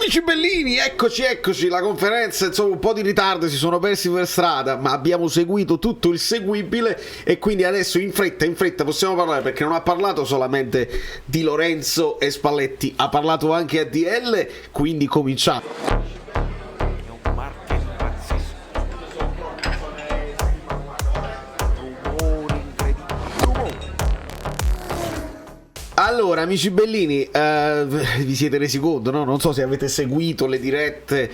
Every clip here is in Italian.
Amici bellini, eccoci, la conferenza, insomma un po' di ritardo, si sono persi per strada, ma abbiamo seguito tutto il seguibile e quindi adesso in fretta possiamo parlare, perché non ha parlato solamente di Lorenzo e Spalletti, ha parlato anche ADL, quindi cominciamo. Allora, amici bellini, vi siete resi conto, no? Non so se avete seguito le dirette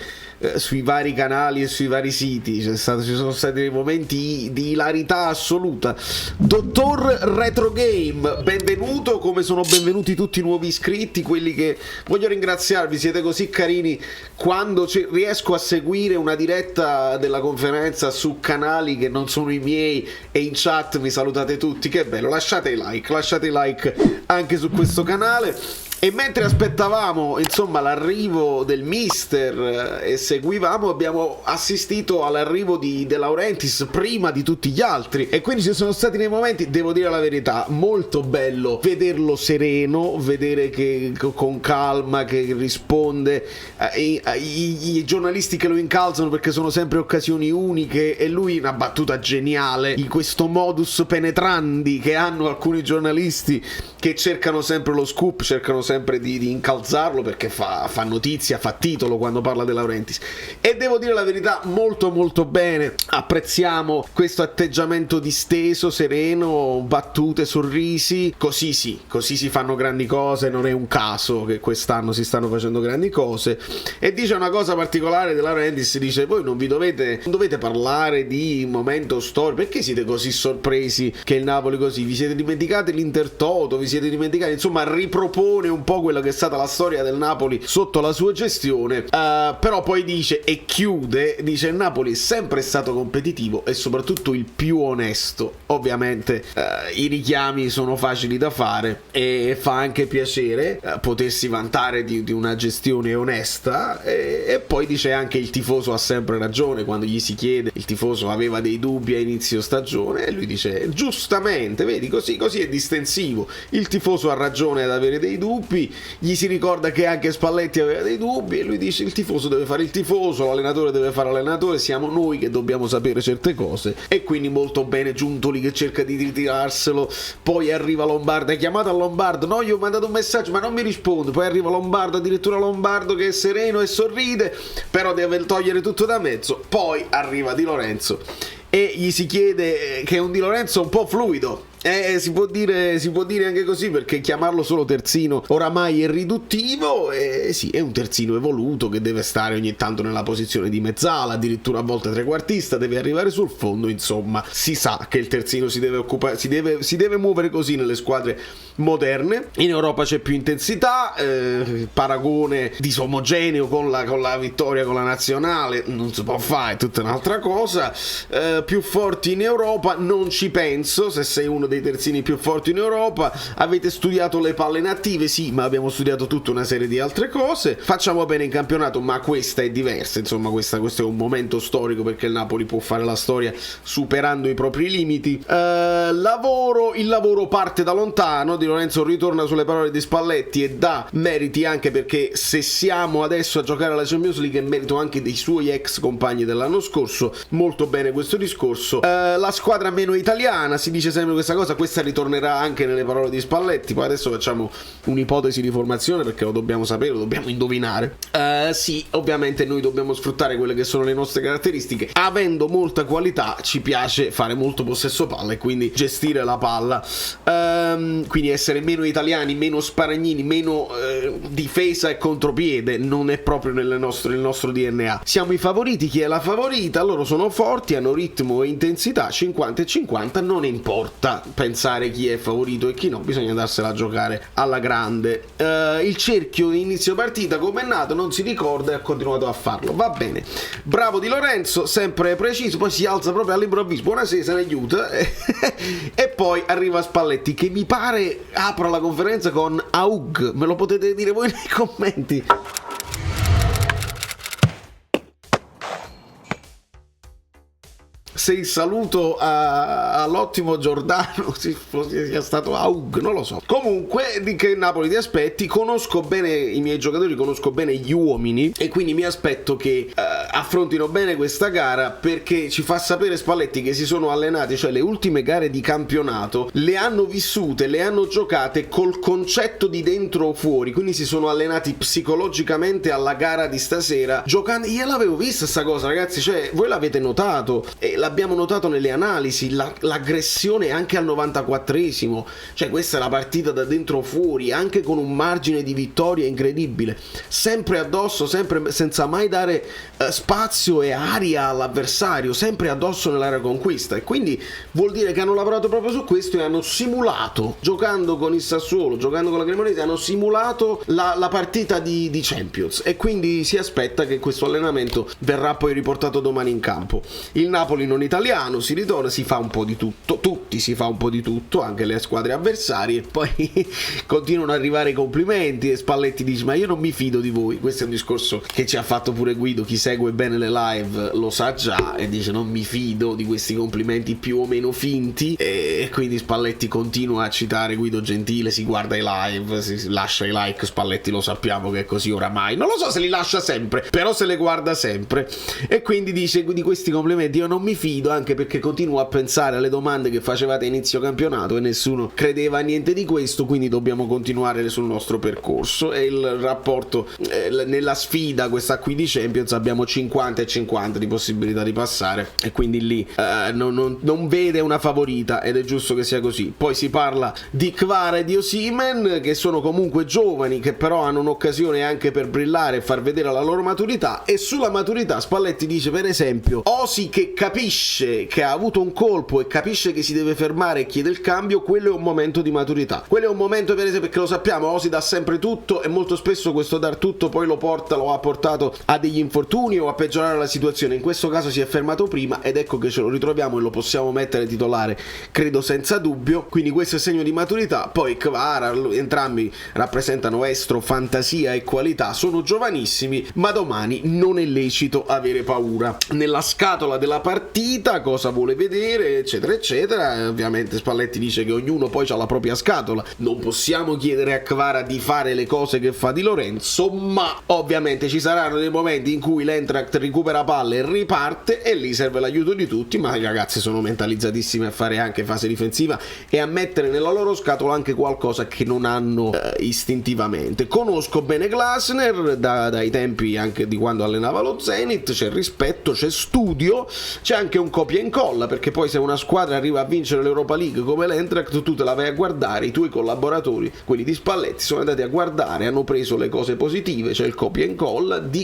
sui vari canali e sui vari siti, ci sono stati dei momenti di ilarità assoluta. Dottor Retro Game, benvenuto, come sono benvenuti tutti i nuovi iscritti, quelli che voglio ringraziarvi, siete così carini. Quando riesco a seguire una diretta della conferenza su canali che non sono i miei e in chat mi salutate tutti, che bello, lasciate like anche su questo canale. E mentre aspettavamo insomma l'arrivo del mister e seguivamo, abbiamo assistito all'arrivo di De Laurentiis prima di tutti gli altri, e quindi ci sono stati dei momenti, devo dire la verità, molto bello vederlo sereno, vedere che con calma che risponde i giornalisti che lo incalzano, perché sono sempre occasioni uniche, e lui una battuta geniale in questo modus penetrandi che hanno alcuni giornalisti che cercano sempre lo scoop, cercano sempre di incalzarlo perché fa notizia, fa titolo quando parla De Laurentiis, e devo dire la verità, molto bene. Apprezziamo questo atteggiamento disteso, sereno, battute, sorrisi, così si fanno grandi cose, non è un caso che quest'anno si stanno facendo grandi cose. E dice una cosa particolare De Laurentiis, dice: voi non dovete parlare di momento storico, perché siete così sorpresi che il Napoli così, vi siete dimenticati l'Intertoto, vi siete dimenticati, insomma ripropone un po' quella che è stata la storia del Napoli sotto la sua gestione, però poi dice e chiude, dice: il Napoli è sempre stato competitivo e soprattutto il più onesto. Ovviamente i richiami sono facili da fare e fa anche piacere potersi vantare di una gestione onesta, e poi dice anche: il tifoso ha sempre ragione. Quando gli si chiede, il tifoso aveva dei dubbi a inizio stagione e lui dice giustamente, vedi, così è distensivo, il tifoso ha ragione ad avere dei dubbi. Gli si ricorda che anche Spalletti aveva dei dubbi e lui dice: il tifoso deve fare il tifoso, l'allenatore deve fare l'allenatore, siamo noi che dobbiamo sapere certe cose. E quindi molto bene Giuntoli che cerca di ritirarselo. Poi arriva Lombardo, hai chiamato a Lombardo? No, gli ho mandato un messaggio ma non mi risponde. Poi arriva Lombardo, addirittura Lombardo che è sereno e sorride, però deve togliere tutto da mezzo. Poi arriva Di Lorenzo e gli si chiede, che è un Di Lorenzo un po' fluido. Si può dire anche così, perché chiamarlo solo terzino oramai è riduttivo. Sì, è un terzino evoluto che deve stare ogni tanto nella posizione di mezzala, addirittura a volte trequartista, deve arrivare sul fondo. Insomma, si sa che il terzino si deve muovere così nelle squadre moderne. In Europa c'è più intensità, paragone disomogeneo con la vittoria con la nazionale non si può fare, è tutta un'altra cosa. Più forti in Europa non ci penso, se sei uno dei terzini più forti in Europa. Avete studiato le palle native? Sì, ma abbiamo studiato tutta una serie di altre cose. Facciamo bene in campionato, ma questa è diversa, insomma questo è un momento storico, perché il Napoli può fare la storia superando i propri limiti. Il lavoro parte da lontano. Di Lorenzo ritorna sulle parole di Spalletti e dà meriti anche perché se siamo adesso a giocare alla Champions League è merito anche dei suoi ex compagni dell'anno scorso. Molto bene questo discorso. La squadra meno italiana, si dice sempre questa cosa, questa ritornerà anche nelle parole di Spalletti. Poi adesso facciamo un'ipotesi di formazione perché lo dobbiamo sapere, lo dobbiamo indovinare. Sì, ovviamente noi dobbiamo sfruttare quelle che sono le nostre caratteristiche. Avendo molta qualità ci piace fare molto possesso palla e quindi gestire la palla, quindi essere meno italiani, meno sparagnini, meno difesa e contropiede non è proprio nel nostro DNA. Siamo i favoriti, chi è la favorita? Loro sono forti, hanno ritmo e intensità 50 e 50, non importa pensare chi è favorito e chi no, bisogna andarsela a giocare alla grande. Il cerchio di inizio partita come è nato non si ricorda e ha continuato a farlo, va bene, bravo Di Lorenzo, sempre preciso. Poi si alza proprio all'improvviso, buonasera, se ne aiuta e poi arriva Spalletti che mi pare apra la conferenza con Aug, me lo potete dire voi nei commenti. se il saluto all'ottimo Giordano sia stato Aug, non lo so. Comunque, di che Napoli ti aspetti? Conosco bene i miei giocatori, conosco bene gli uomini e quindi mi aspetto che affrontino bene questa gara, perché ci fa sapere Spalletti che si sono allenati, cioè le ultime gare di campionato le hanno vissute, le hanno giocate col concetto di dentro o fuori, quindi si sono allenati psicologicamente alla gara di stasera giocando. Io l'avevo vista sta cosa, ragazzi, cioè voi l'avete notato e l'abbiamo notato nelle analisi, l'aggressione anche al 94esimo, cioè questa è la partita da dentro o fuori, anche con un margine di vittoria incredibile, sempre addosso, sempre senza mai dare spazio e aria all'avversario, sempre addosso nell'area conquista, e quindi vuol dire che hanno lavorato proprio su questo e hanno simulato, giocando con il Sassuolo, giocando con la Cremonese, hanno simulato la partita di Champions, e quindi si aspetta che questo allenamento verrà poi riportato domani in campo. Il Napoli non italiano si ritorna, si fa un po' di tutto, tutti si fa un po' di tutto, anche le squadre avversarie, e poi continuano ad arrivare i complimenti e Spalletti dice: ma io non mi fido di voi. Questo è un discorso che ci ha fatto pure Guido, chi segue bene le live lo sa già, e dice: non mi fido di questi complimenti più o meno finti, e quindi Spalletti continua a citare Guido Gentile, si guarda i live, si lascia i like. Spalletti lo sappiamo che è così oramai, non lo so se li lascia sempre, però se le guarda sempre, e quindi dice di questi complimenti io non mi fido, anche perché continuo a pensare alle domande che facevate a inizio campionato e nessuno credeva a niente di questo, quindi dobbiamo continuare sul nostro percorso. E il rapporto nella sfida questa qui di Champions abbiamo 50 e 50 di possibilità di passare, e quindi lì non vede una favorita, ed è giusto che sia così. Poi si parla di Kvara e di Osimhen, che sono comunque giovani, che però hanno un'occasione anche per brillare e far vedere la loro maturità. E sulla maturità Spalletti dice, per esempio, Osi che capisce che ha avuto un colpo e capisce che si deve fermare e chiede il cambio, quello è un momento di maturità, quello è un momento, per esempio, perché lo sappiamo, Osi dà sempre tutto e molto spesso questo dar tutto poi lo ha portato a degli infortuni o a peggiorare la situazione. In questo caso si è fermato prima, ed ecco che ce lo ritroviamo e lo possiamo mettere titolare, credo senza dubbio, quindi questo è segno di maturità. Poi Kvara, entrambi rappresentano estro, fantasia e qualità, sono giovanissimi, ma domani non è lecito avere paura. Nella scatola della partita cosa vuole vedere, eccetera eccetera. Ovviamente Spalletti dice che ognuno poi ha la propria scatola, non possiamo chiedere a Kvara di fare le cose che fa Di Lorenzo, ma ovviamente ci saranno dei momenti in cui l'Eintracht recupera palle e riparte, e lì serve l'aiuto di tutti, ma i ragazzi sono mentalizzatissimi a fare anche fase difensiva e a mettere nella loro scatola anche qualcosa che non hanno istintivamente. Conosco bene Glasner dai tempi anche di quando allenava lo Zenit, c'è rispetto, c'è studio, c'è anche un copia e incolla, perché poi se una squadra arriva a vincere l'Europa League come l'Eintracht, tu te la vai a guardare, i tuoi collaboratori, quelli di Spalletti, sono andati a guardare, hanno preso le cose positive, c'è il copia e incolla di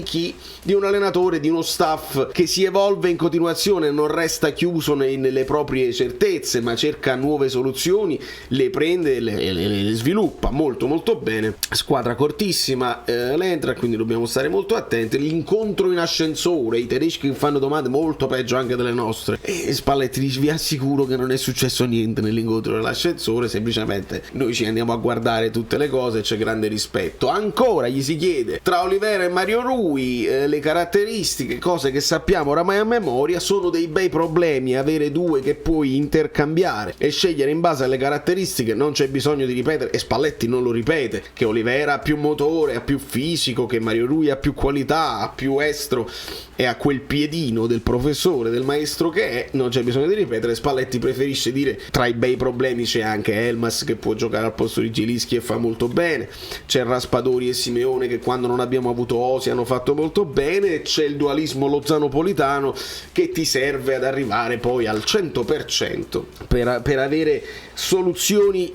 un allenatore, di uno staff che si evolve in continuazione, non resta chiuso nelle proprie certezze, ma cerca nuove soluzioni, le prende e le sviluppa molto molto bene. Squadra cortissima l'Eintracht, quindi dobbiamo stare molto attenti. L'incontro in ascensore, i tedeschi fanno domande molto peggio anche delle nostre, e Spalletti dice: vi assicuro che non è successo niente nell'incontro dell'ascensore, semplicemente noi ci andiamo a guardare tutte le cose, c'è grande rispetto. Ancora gli si chiede tra Olivera e Mario Rui, le caratteristiche, cose che sappiamo oramai a memoria. Sono dei bei problemi avere due che puoi intercambiare e scegliere in base alle caratteristiche, non c'è bisogno di ripetere, e Spalletti non lo ripete, che Olivera ha più motore, ha più fisico, che Mario Rui ha più qualità, ha più estro e ha quel piedino del professore, del maestro che è, non c'è bisogno di ripetere. Spalletti preferisce dire tra i bei problemi c'è anche Elmas che può giocare al posto di Zielinski e fa molto bene, c'è Raspadori e Simeone che quando non abbiamo avuto Osi hanno fatto molto bene, c'è il dualismo Lozano-Politano che ti serve ad arrivare poi al 100% per avere soluzioni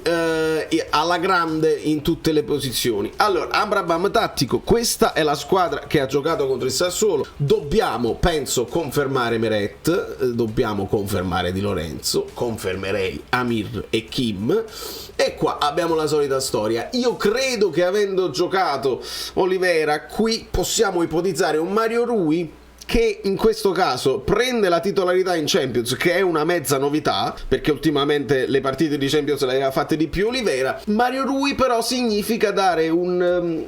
alla grande in tutte le posizioni. Allora, Amrabat tattico, questa è la squadra che ha giocato contro il Sassuolo. Dobbiamo, penso, confermare Meret, dobbiamo confermare Di Lorenzo, confermerei Amir e Kim, e qua abbiamo la solita storia. Io credo che avendo giocato Olivera qui possiamo ipotizzare un Mario Rui che in questo caso prende la titolarità in Champions, che è una mezza novità, perché ultimamente le partite di Champions le aveva fatte di più Oliveira. Mario Rui però significa dare un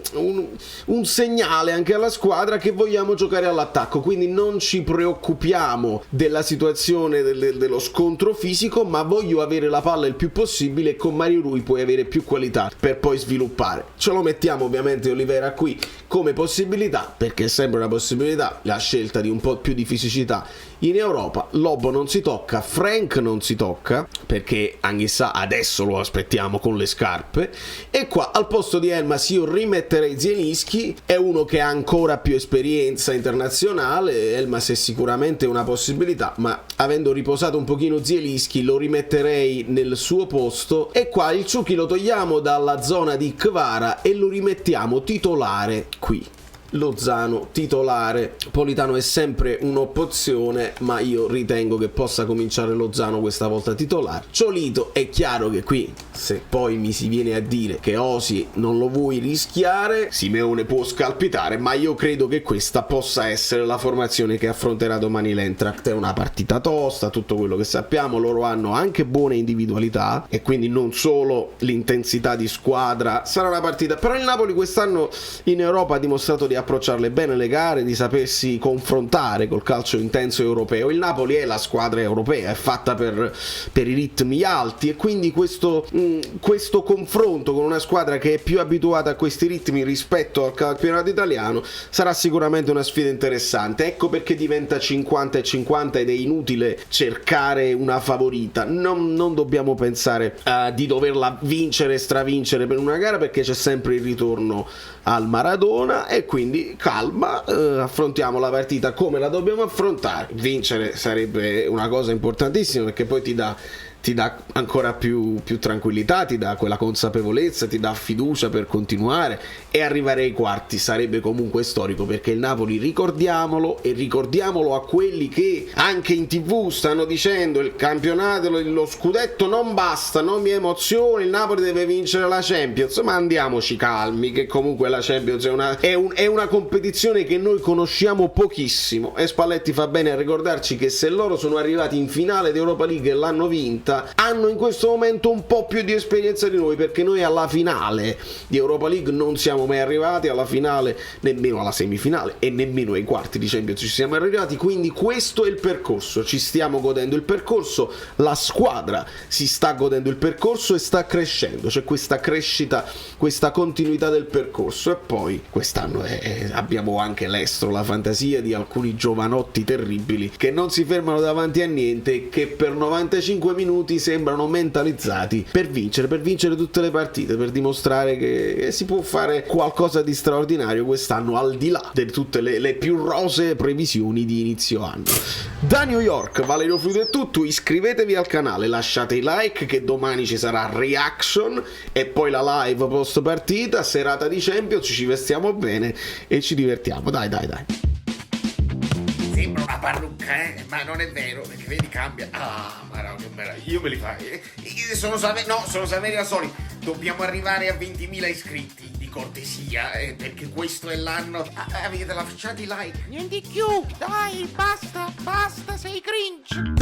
segnale anche alla squadra che vogliamo giocare all'attacco, quindi non ci preoccupiamo della situazione dello scontro fisico, ma voglio avere la palla il più possibile, e con Mario Rui puoi avere più qualità per poi sviluppare. Ce lo mettiamo ovviamente Oliveira qui come possibilità, perché è sempre una possibilità, la scelta di un po' più di fisicità in Europa. Lobo non si tocca, Frank non si tocca, perché Anghissà adesso lo aspettiamo con le scarpe, e qua al posto di Elmas io rimetterei Zielinski, è uno che ha ancora più esperienza internazionale, Elmas è sicuramente una possibilità, ma avendo riposato un pochino Zielinski lo rimetterei nel suo posto, e qua il Ciuchi lo togliamo dalla zona di Kvara e lo rimettiamo titolare qui. Lozano titolare, Politano è sempre un'opzione, ma io ritengo che possa cominciare Lozano questa volta titolare. Ciolito, è chiaro che qui, se poi mi si viene a dire che Osi non lo vuoi rischiare, Simeone può scalpitare, ma io credo che questa possa essere la formazione che affronterà domani l'Eintracht. È una partita tosta, tutto quello che sappiamo, loro hanno anche buone individualità e quindi non solo l'intensità di squadra, sarà una partita, però il Napoli quest'anno in Europa ha dimostrato di approcciarle bene le gare, di sapersi confrontare col calcio intenso europeo. Il Napoli è la squadra europea, è fatta per i ritmi alti, e quindi questo confronto con una squadra che è più abituata a questi ritmi rispetto al campionato italiano sarà sicuramente una sfida interessante. Ecco perché diventa 50-50 ed è inutile cercare una favorita. Non dobbiamo pensare di doverla vincere, stravincere per una gara, perché c'è sempre il ritorno al Maradona, e quindi calma, affrontiamo la partita come la dobbiamo affrontare. Vincere sarebbe una cosa importantissima, perché poi ti dà ancora più tranquillità, ti dà quella consapevolezza, ti dà fiducia per continuare, e arrivare ai quarti sarebbe comunque storico, perché il Napoli, ricordiamolo, e ricordiamolo a quelli che anche in TV stanno dicendo il campionato, lo scudetto non basta, non mi emoziona, il Napoli deve vincere la Champions, ma andiamoci calmi, che comunque la Champions è una competizione che noi conosciamo pochissimo, e Spalletti fa bene a ricordarci che se loro sono arrivati in finale di Europa League e l'hanno vinta, hanno in questo momento un po' più di esperienza di noi, perché noi alla finale di Europa League non siamo mai arrivati, alla finale nemmeno alla semifinale e nemmeno ai quarti di Champions ci siamo arrivati. Quindi questo è il percorso, ci stiamo godendo il percorso, la squadra si sta godendo il percorso e sta crescendo, c'è questa crescita, questa continuità del percorso. E poi quest'anno abbiamo anche l'estro, la fantasia di alcuni giovanotti terribili che non si fermano davanti a niente e che per 95 minuti sembrano mentalizzati per vincere tutte le partite, per dimostrare che si può fare qualcosa di straordinario quest'anno, al di là di tutte le più rosee previsioni di inizio anno. Da New York, Valerio Fluido è tutto, iscrivetevi al canale, lasciate i like, che domani ci sarà reaction e poi la live post partita, serata di Champions, ci vestiamo bene e ci divertiamo, dai. Sembra una parrucca, ma non è vero, perché vedi, cambia. Ah, ma no, che meraviglia, io me li fai. Sono Saverio Asoli. Dobbiamo arrivare a 20.000 iscritti, di cortesia, perché questo è l'anno. Avete lasciato i like? Niente più, dai, basta, sei cringe.